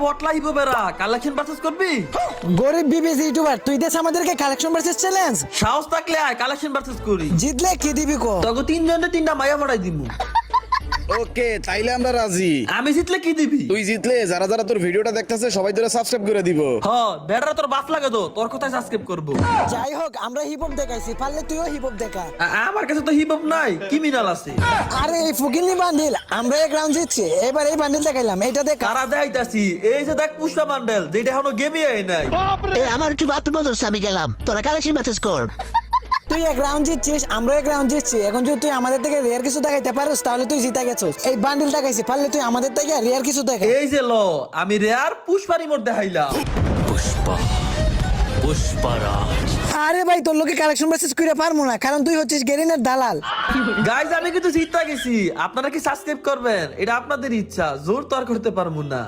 বটলা হিপোপেরা collection versus করবি? গরিব BBC YouTuber তুই দেশ আমাদেরকে কালেকশন ভার্সেস চ্যালেঞ্জ। সাহস থাকলে আয় কালেকশন ভার্সেস করি। জিতলে কি দিবি কো? তোকে তিনজনে তিনটা মাইয়া পড়াই দিমু। ওকে, তাইলে আমরা রাজি। আমি জিতলে কি দিবি? তুই জিতলে যারা যারা তোর ভিডিওটা দেখতেছে সবাই তোরা সাবস্ক্রাইব করে দিব। হ বেড়া তোর বাপ লাগে তো তোর কথাই সাবস্ক্রাইব করবো। যাই হোক আমরা হিপ হপ দেখাইছি, পারলে তুইও হিপ হপ দেখা। আমার কাছে তো হিপ হপ নাই, ক্রিমিনাল আছে। আরে এই ফুকিনি বান্ডিল আমরা এক রাউন্ড জিতছি, এবার এই বান্ডিল দেখাইলাম, এটা দেখ। কারা দেখাইতাছি? এই যে দেখ পুষ্পা বান্ডেল, যেটা এখনো গেমই আই নাই। আমার একটু বাথরুম বদলছে, আমি গেলাম, তোরা কালেকশন মেসেজ কর। তুই এক রাউন্ড জিতছিস, আমরা এক রাউন্ড জিতছি, এখন যদি তুই আমাদের থেকে রেয়ার কিছু দেখাইতে পারিস তাহলে তুই জিতে গেছিস। এই বান্ডিল দেখাইছি, পারলে তুই আমাদের থেকে রেয়ার কিছু দেখা। এই যে ল আমি রেয়ার পুষ্পা রিমোট দেখাইলাম। আরে ভাই তোর লোকে কালেকশন মেসেজ করে পারবো না, কারণ তুই হচ্ছিস গেরিনের দালাল। গাইজ আমি কিন্তু জিততে গেছি, আপনারা কি সাবস্ক্রাইব করবেন? এটা আপনাদের ইচ্ছা, জোর তো আর করতে পারবো না।